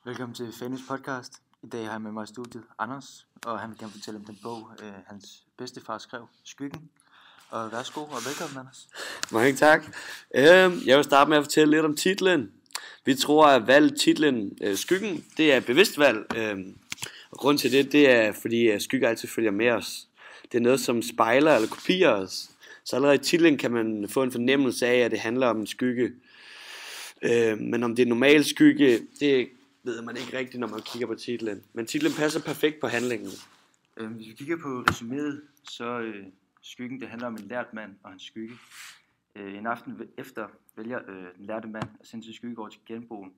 Velkommen til Fanys podcast. I dag har jeg med mig i studiet Anders, og han vil gerne fortælle om den bog, hans bedstefar skrev, Skyggen. Og værsgo og velkommen, Anders. Mange tak. Jeg vil starte med at fortælle lidt om titlen. Vi tror, at valget titlen Skyggen, det er et bevidst valg. Og grund til det er, fordi skygger altid følger med os. Det er noget, som spejler eller kopierer os. Så allerede i titlen kan man få en fornemmelse af, at det handler om en skygge. Men om det er normal skygge, det ved man ikke rigtigt, når man kigger på titlen. Men titlen passer perfekt på handlingen. Hvis vi kigger på resuméet, så Skyggen, det handler om en lært mand og hans skygge. En aften efter vælger den lærte mand at sende sin skygge over til genboen.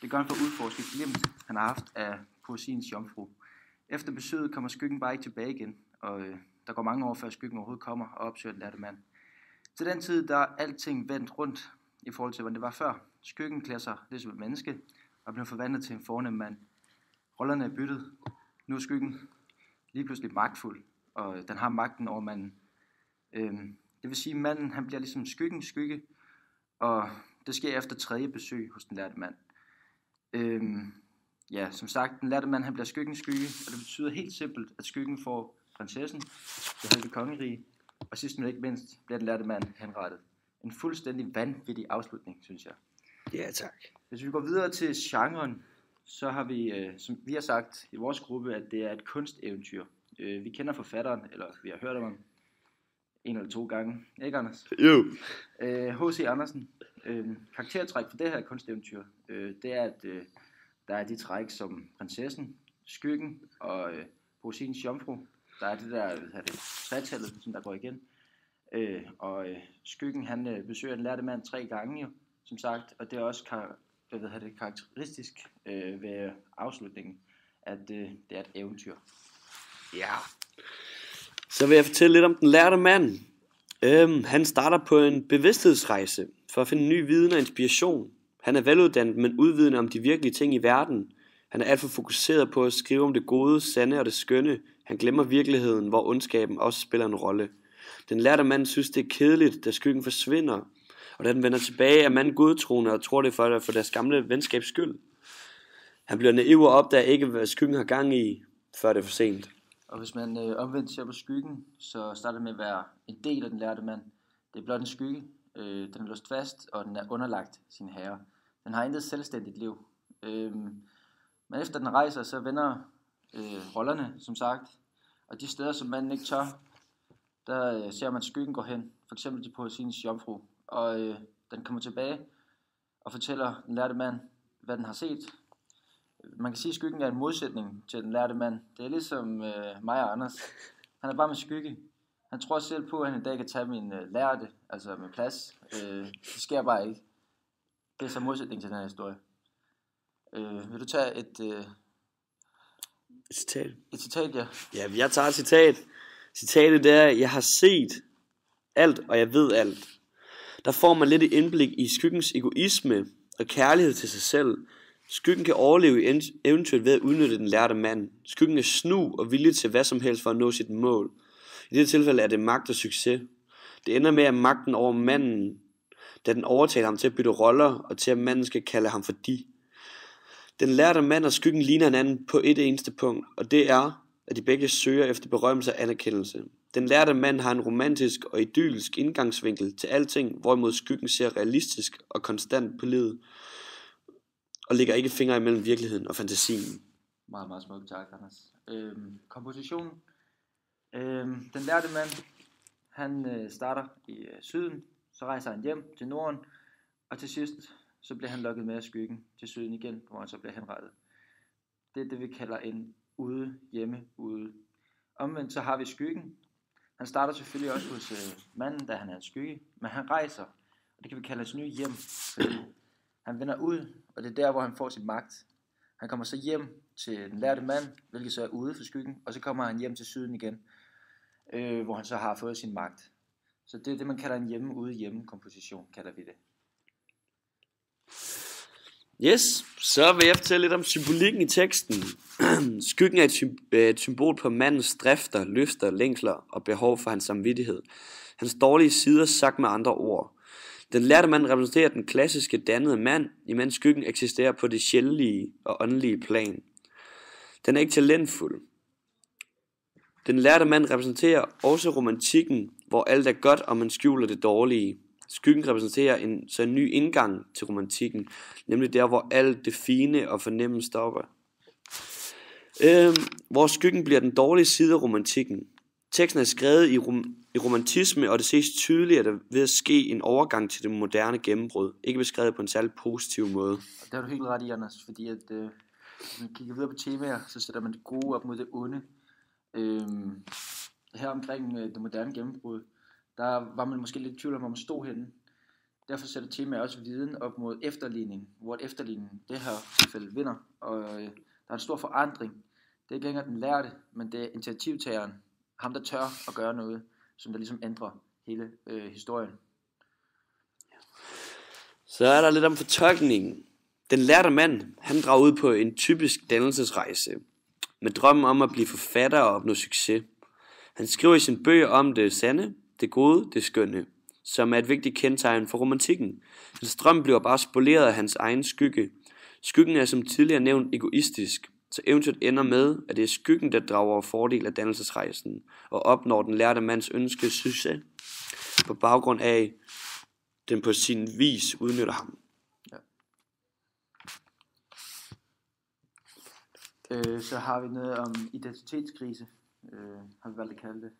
Det gør han for at udforske et glimt, han har haft af poesiens jomfru. Efter besøget kommer skyggen bare ikke tilbage igen, og der går mange år før skyggen overhovedet kommer og opsøger den lærte mand. Til den tid, der er alting vendt rundt i forhold til, hvordan det var før. Skyggen klæder sig lidt som et menneske og bliver forvandlet til en fornem mand. Rollerne er byttet. Nu er skyggen lige pludselig magtfuld, og den har magten over manden. Det vil sige, at manden han bliver ligesom skyggens skygge, og det sker efter tredje besøg hos den lærte mand. Som sagt, den lærte mand han bliver skyggens skygge, og det betyder helt simpelt, at skyggen får prinsessen, det halve kongerige, og sidst men ikke mindst bliver den lærte mand henrettet. En fuldstændig vanvittig afslutning, synes jeg. Ja, tak. Hvis vi går videre til genren, så har vi, som vi har sagt i vores gruppe, at det er et kunsteventyr. Vi kender forfatteren, eller vi har hørt om ham en eller to gange. Ikke, Anders? Jo. H.C. Andersen. Karaktertræk for det her kunsteventyr, det er, at der er de træk som prinsessen, skyggen og poesiens jomfru. Der er det der, tretallet, som der går igen. Skyggen, han besøger den lærte mand 3 gange, jo, som sagt, og det er også karakteristisk ved afslutningen, at det er et eventyr. Ja. Så vil jeg fortælle lidt om den lærte mand. Han starter på en bevidsthedsrejse for at finde ny viden og inspiration. Han er veluddannet, men udvidende om de virkelige ting i verden. Han er alt for fokuseret på at skrive om det gode, sande og det skønne. Han glemmer virkeligheden, hvor ondskaben også spiller en rolle. Den lærte mand synes, det er kedeligt, da skyggen forsvinder. Og da den vender tilbage, er manden godtroende og tror det for deres gamle venskabs skyld. Han bliver naiv og opdager ikke, hvad skyggen har gang i, før det er for sent. Og hvis man omvendt ser på skyggen, så starter det med at være en del af den lærte mand. Det er blot en skygge. Den er låst fast, og den er underlagt sin herre. Den har intet selvstændigt liv. Men efter den rejser, så vender rollerne, som sagt. Og de steder, som manden ikke tør, der ser man skyggen gå hen. For eksempel til poesiens jomfru. Og den kommer tilbage og fortæller den lærte mand, hvad den har set. Man kan sige, at skyggen er en modsætning til den lærte mand. Det er ligesom mig og Anders. Han er bare med skygge. Han tror selv på, at han en dag kan tage min lærte, altså med plads. Det sker bare ikke. Det er så modsætning til den her historie. Vil du tage et citat? Et citat, ja. Ja, jeg tager et citat. Citatet er, jeg har set alt, og jeg ved alt. Der får man lidt et indblik i skyggens egoisme og kærlighed til sig selv. Skyggen kan overleve i eventyret ved at udnytte den lærte mand. Skyggen er snu og villig til hvad som helst for at nå sit mål. I dette tilfælde er det magt og succes. Det ender med at magten over manden, da den overtager ham til at bytte roller, og til at manden skal kalde ham for de. Den lærte mand og skyggen ligner hinanden på et eneste punkt, og det er, at de begge søger efter berømmelse og anerkendelse. Den lærte mand har en romantisk og idyllisk indgangsvinkel til alting, hvorimod skyggen ser realistisk og konstant på livet, og lægger ikke fingre imellem virkeligheden og fantasien. Meget, meget smukt, tak, Anders. Kompositionen. Den lærte mand, han starter i syden, så rejser han hjem til Norden, og til sidst, så bliver han lokket med af skyggen til syden igen, hvor han så bliver henrettet. Det er det, vi kalder en ude, hjemme, ude. Omvendt så har vi skyggen. Han starter selvfølgelig også hos manden, da han er en skygge, men han rejser, og det kan vi kalde hans nye hjem, fordi han vender ud, og det er der, hvor han får sin magt. Han kommer så hjem til den lærte mand, hvilket så er ude for skyggen, og så kommer han hjem til syden igen, hvor han så har fået sin magt. Så det er det, man kalder en hjemme-ude-hjemme-komposition, kalder vi det. Yes, så vil jeg fortælle lidt om symbolikken i teksten. Skyggen er et symbol på mandens drifter, lyster, længsler og behov for hans samvittighed. Hans dårlige sider sagt med andre ord. Den lærte mand repræsenterer den klassiske dannede mand, imens skyggen eksisterer på det sjælelige og åndelige plan. Den er ikke talentfuld. Den lærte mand repræsenterer også romantikken, hvor alt er godt, og man skjuler det dårlige. Skyggen repræsenterer en ny indgang til romantikken, nemlig der, hvor alt det fine og fornemme stopper. Hvor skyggen bliver den dårlige side af romantikken. Teksten er skrevet i romantisme, og det ses tydeligt, at der ved at ske en overgang til det moderne gennembrud. Ikke beskrevet på en særlig positiv måde. Det har du helt ret i, Anders, fordi at hvis man kigger videre på temaer, så sætter man det gode op mod det onde. Her omkring det moderne gennembrud, der var man måske lidt i tvivl om, hvor man stod henne. Derfor sætter temaer også viden op mod efterligning, hvor efterligning det her tilfælde vinder, og der er en stor forandring. Det er ikke længere den lærte, men det er initiativtageren, ham der tør at gøre noget, som der ligesom ændrer hele historien. Så er der lidt om fortolkningen. Den lærte mand, han drager ud på en typisk dannelsesrejse, med drømmen om at blive forfatter og opnå succes. Han skriver i sin bøger om det sande, det gode, det skønne, som er et vigtigt kendetegn for romantikken. Hans drøm bliver bare spoleret af hans egen skygge. Skyggen er som tidligere nævnt egoistisk, så eventuelt ender med, at det er skyggen, der drager fordel af dannelsesrejsen, og opnår den lærte mands ønske succes, på baggrund af, den på sin vis udnytter ham. Ja. Så har vi noget om identitetskrise, har vi valgt at kalde det.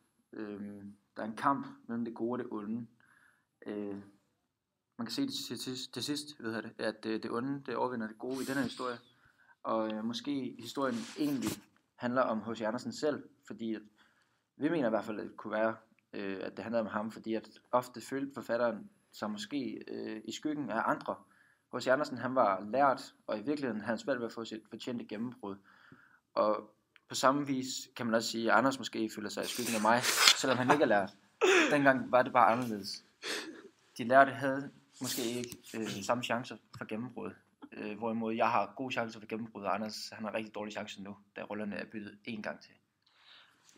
Der er en kamp mellem det gode og det onde. Man kan se det til sidst, at det onde det overvinder det gode i denne historie. Og måske historien egentlig handler om H.C. Andersen selv, fordi at, vi mener i hvert fald, at det kunne være, at det handler om ham, fordi at ofte følte forfatteren sig måske i skyggen af andre. H.C. Andersen han var lært, og i virkeligheden han svært ved at få sit fortjente gennembrud. Og på samme vis kan man også sige, at Anders måske føler sig i skyggen af mig, selvom han ikke er lært. Dengang var det bare anderledes. De lærte havde måske ikke samme chancer for gennembrud. Hvorimod jeg har gode chancer for gennembrud, og Anders han har rigtig dårlige chancer nu, da rollerne er byttet en gang til.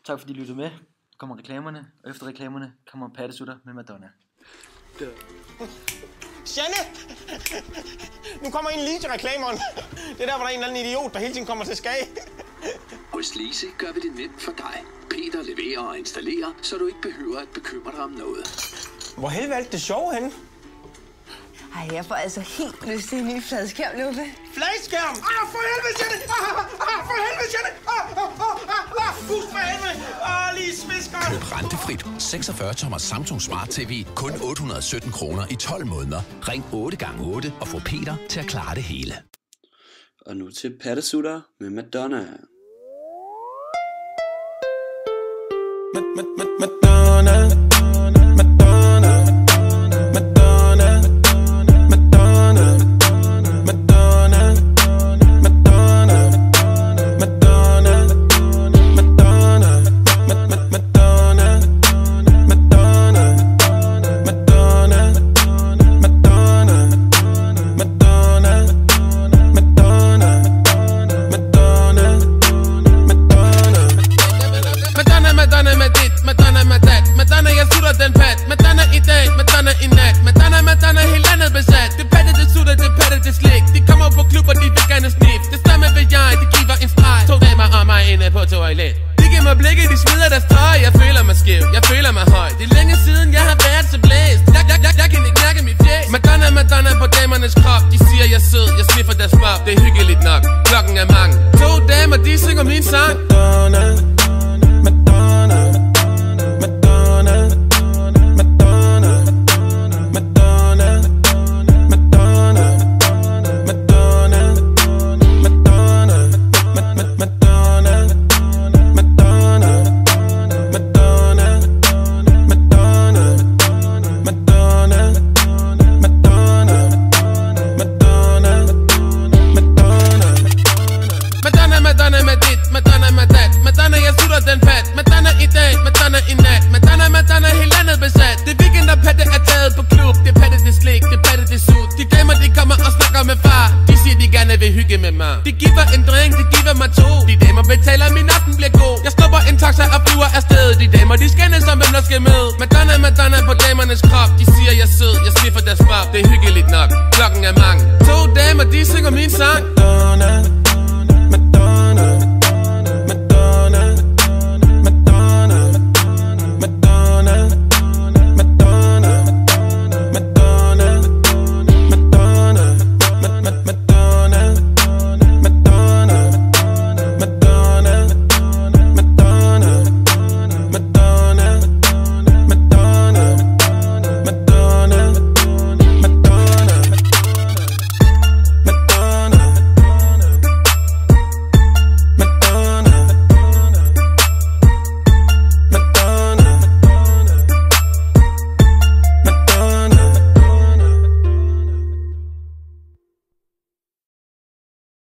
Tak fordi I lyttede med. Nu kommer reklamerne, og efter reklamerne kommer Pattesutter med Madonna. Janne! Nu kommer en lige til reklameren. Det er der, hvor der er en eller anden idiot, der hele tiden kommer til skade. Hos Lise gør vi det nemt for dig. Peter leverer og installerer, så du ikke behøver at bekymre dig om noget. Hvor helvede er alt det sjove henne? Ej, jeg får altså helt lyst til en ny fladskærm, Luppe. Fladskærm! For helvede, Janne! For helvede, Janne! Pust for helvede! Lige smiskeren! Køb rentefrit 46-tommer Samsung Smart TV kun 817 kroner i 12 måneder. Ring 8x8 og få Peter til at klare det hele. Og nu til Pattesutter med Madonna. Madonna. Det er hyggeligt nok, klokken er mange. 2 damer, de synger min sang. Madonna, Madonna, Madonna, Madonna, Madonna, Madonna, Madonna, Madonna, Madonna, Madonna, Madonna, Madonna, Madonna med dit, Madonna med dat. Madonna, jeg vil hygge med mig. De giver en drink, de giver mig to. De damer betaler, min aften bliver god. Jeg stopper en taxa og flyver afsted. De damer, de skændes om, hvem der skal med. Madonna, Madonna på damernes krop. De siger, jeg er sød, jeg sniffer deres bab. Det er hyggeligt nok, klokken er mange. 2 damer, de synger min sang.